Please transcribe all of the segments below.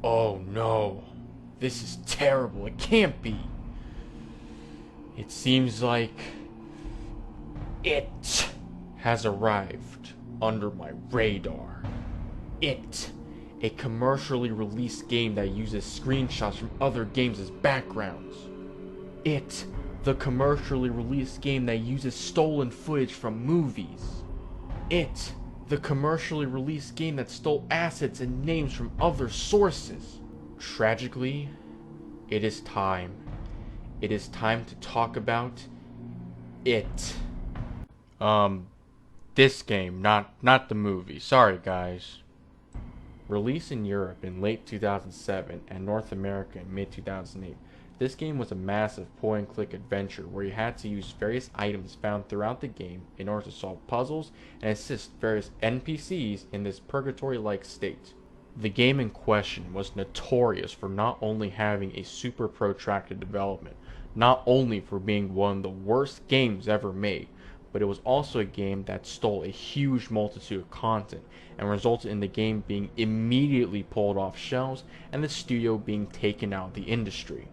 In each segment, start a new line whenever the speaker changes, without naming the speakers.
Oh no, this is terrible. It can't be. It seems like it has arrived under my radar. It, a commercially released game that uses screenshots from other games as backgrounds. It, the commercially released game that uses stolen footage from movies. It, the commercially released game that stole assets and names from other sources. Tragically, it is time. It is time to talk about it. This game, not the movie. Sorry, guys. Released in Europe in late 2007 and North America in mid-2008, this game was a massive point-and-click adventure where you had to use various items found throughout the game in order to solve puzzles and assist various NPCs in this purgatory-like state. The game in question was notorious for not only having a super protracted development, not only for being one of the worst games ever made, but it was also a game that stole a huge multitude of content and resulted in the game being immediately pulled off shelves and the studio being taken out of the industry.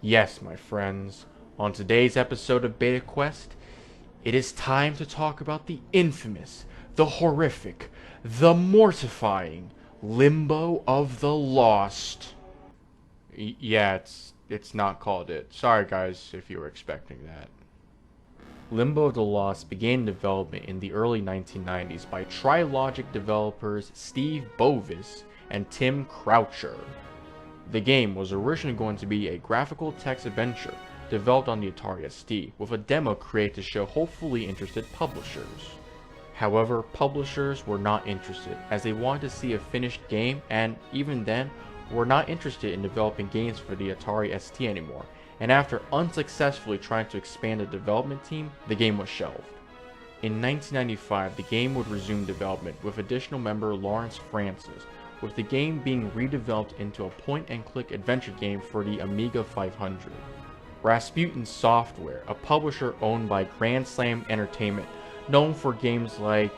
Yes, my friends, on today's episode of Beta Quest, it is time to talk about the infamous, the horrific, the mortifying Limbo of the Lost. Yeah, it's not called it. Sorry guys if you were expecting that. Limbo of the Lost began development in the early 1990s by Trilogic developers Steve Bovis and Tim Croucher. The game was originally going to be a graphical text adventure developed on the Atari ST, with a demo created to show hopefully interested publishers. However, publishers were not interested, as they wanted to see a finished game and, even then, were not interested in developing games for the Atari ST anymore, and after unsuccessfully trying to expand the development team, the game was shelved. In 1995, the game would resume development with additional member Lawrence Francis, with the game being redeveloped into a point-and-click adventure game for the Amiga 500. Rasputin Software, a publisher owned by Grand Slam Entertainment, known for games like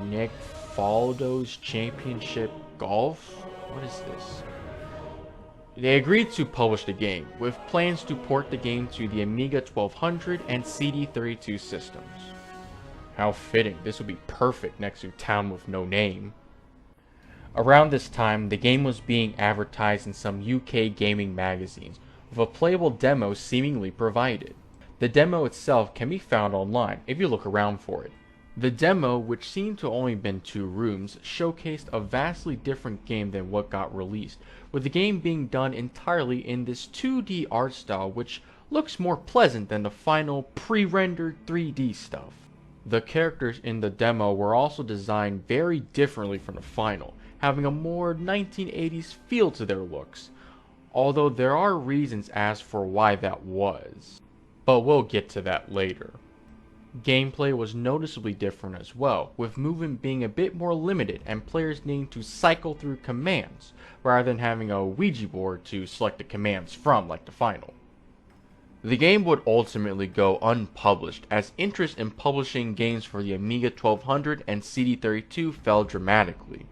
Nick Faldo's Championship Golf? What is this? They agreed to publish the game, with plans to port the game to the Amiga 1200 and CD32 systems. How fitting, this would be perfect next to Town with No Name. Around this time, the game was being advertised in some UK gaming magazines, with a playable demo seemingly provided. The demo itself can be found online if you look around for it. The demo, which seemed to only been 2 rooms, showcased a vastly different game than what got released, with the game being done entirely in this 2D art style which looks more pleasant than the final pre-rendered 3D stuff. The characters in the demo were also designed very differently from the final, having a more 1980s feel to their looks, although there are reasons as for why that was. But we'll get to that later. Gameplay was noticeably different as well, with movement being a bit more limited and players needing to cycle through commands, rather than having a Ouija board to select the commands from like the final. The game would ultimately go unpublished, as interest in publishing games for the Amiga 1200 and CD32 fell dramatically.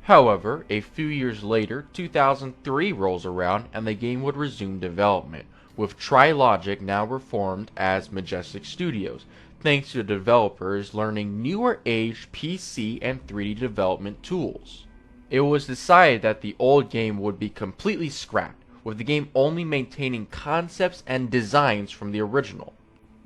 However, a few years later, 2003 rolls around and the game would resume development, with Trilogic now reformed as Majestic Studios, thanks to the developers learning newer age PC and 3D development tools. It was decided that the old game would be completely scrapped, with the game only maintaining concepts and designs from the original.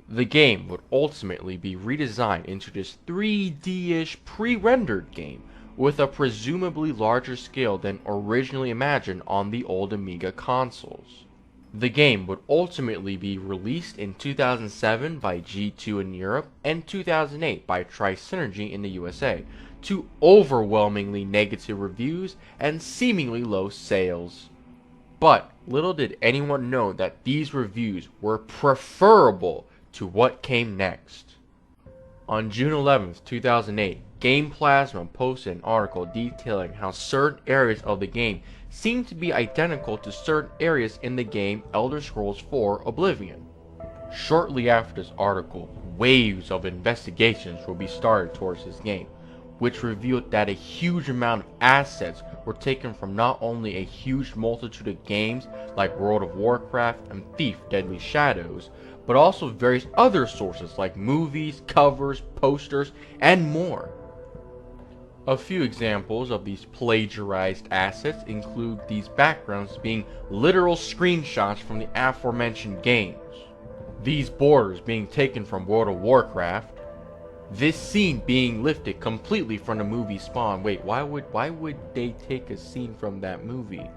The game would ultimately be redesigned into this 3D-ish pre-rendered game, with a presumably larger scale than originally imagined on the old Amiga consoles. The game would ultimately be released in 2007 by G2 in Europe and 2008 by Tri-Synergy in the USA, to overwhelmingly negative reviews and seemingly low sales. But little did anyone know that these reviews were preferable to what came next. On June 11, 2008, Game Plasma posted an article detailing how certain areas of the game seem to be identical to certain areas in the game Elder Scrolls IV Oblivion. Shortly after this article, waves of investigations will be started towards this game, which revealed that a huge amount of assets were taken from not only a huge multitude of games like World of Warcraft and Thief Deadly Shadows, but also various other sources like movies, covers, posters, and more. A few examples of these plagiarized assets include these backgrounds being literal screenshots from the aforementioned games, these borders being taken from World of Warcraft, this scene being lifted completely from the movie Spawn. Wait, why would they take a scene from that movie?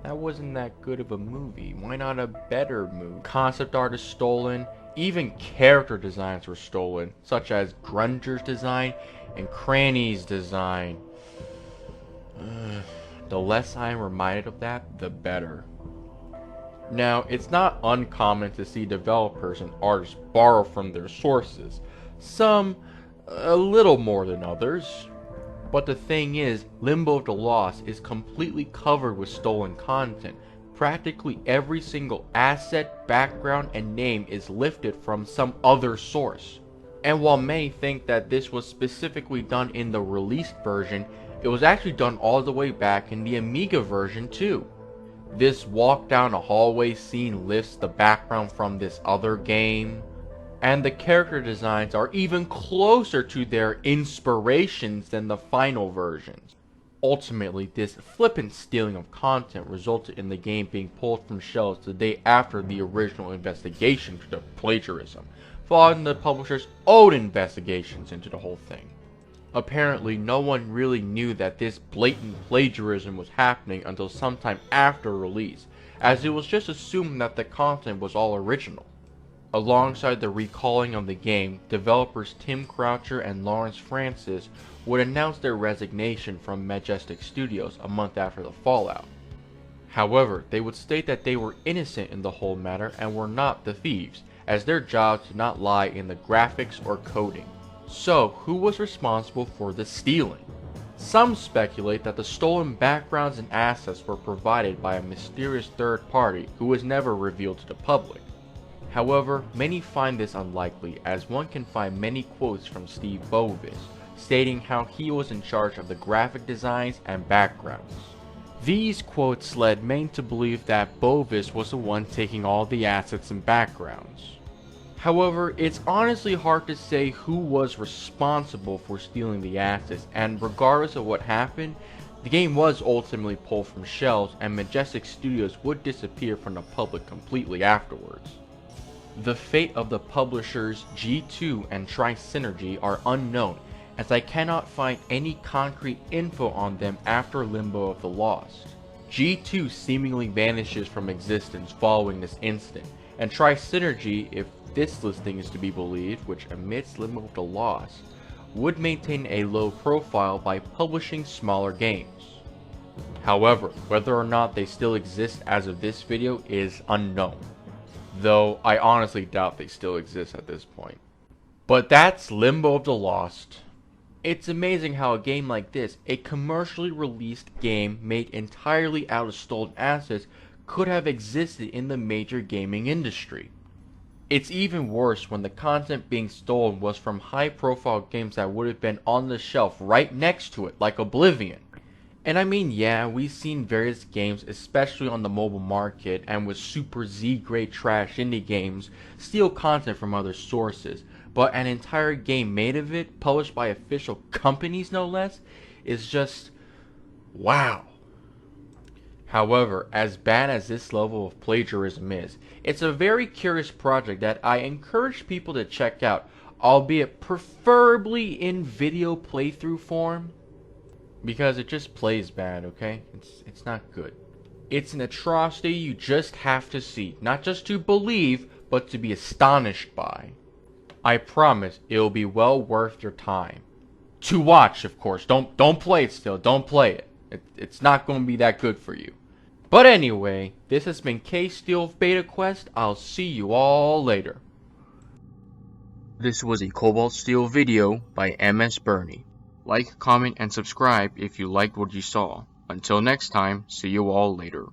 That wasn't that good of a movie. Why not a better movie? Concept art is stolen. Even character designs were stolen, such as Grunger's design and Cranny's design. The less I am reminded of that, the better. Now, it's not uncommon to see developers and artists borrow from their sources. Some, a little more than others. But the thing is, Limbo of the Lost is completely covered with stolen content. Practically every single asset, background, and name is lifted from some other source. And while many think that this was specifically done in the released version, it was actually done all the way back in the Amiga version too. This walk down a hallway scene lifts the background from this other game, and the character designs are even closer to their inspirations than the final versions. Ultimately, this flippant stealing of content resulted in the game being pulled from shelves the day after the original investigation into plagiarism, following the publisher's own investigations into the whole thing. Apparently, no one really knew that this blatant plagiarism was happening until sometime after release, as it was just assumed that the content was all original. Alongside the recalling of the game, developers Tim Croucher and Lawrence Francis would announce their resignation from Majestic Studios a month after the fallout. However, they would state that they were innocent in the whole matter and were not the thieves, as their jobs did not lie in the graphics or coding. So, who was responsible for the stealing? Some speculate that the stolen backgrounds and assets were provided by a mysterious third party who was never revealed to the public. However, many find this unlikely, as one can find many quotes from Steve Bovis, stating how he was in charge of the graphic designs and backgrounds. These quotes led many to believe that Bovis was the one taking all the assets and backgrounds. However, it's honestly hard to say who was responsible for stealing the assets, and regardless of what happened, the game was ultimately pulled from shelves and Majestic Studios would disappear from the public completely afterwards. The fate of the publishers G2 and Tri-Synergy are unknown, as I cannot find any concrete info on them after Limbo of the Lost. G2 seemingly vanishes from existence following this incident, and Tri-Synergy, if this listing is to be believed, which omits Limbo of the Lost, would maintain a low profile by publishing smaller games. However, whether or not they still exist as of this video is unknown, though I honestly doubt they still exist at this point. But that's Limbo of the Lost. It's amazing how a game like this, a commercially released game made entirely out of stolen assets, could have existed in the major gaming industry. It's even worse when the content being stolen was from high-profile games that would have been on the shelf right next to it, like Oblivion. And I mean, yeah, we've seen various games, especially on the mobile market and with super Z-grade trash indie games, steal content from other sources, but an entire game made of it, published by official companies no less, is just wow. However, as bad as this level of plagiarism is, it's a very curious project that I encourage people to check out, albeit preferably in video playthrough form, because it just plays bad, okay? It's not good. It's an atrocity you just have to see, not just to believe, but to be astonished by. I promise it'll be well worth your time. To watch, of course. Don't play it still. Don't play it. It's not going to be that good for you. But anyway, this has been K-Steel of Beta Quest. I'll see you all later. This was a Cobalt Steel video by MS Bernie. Like, comment, and subscribe if you liked what you saw. Until next time, see you all later.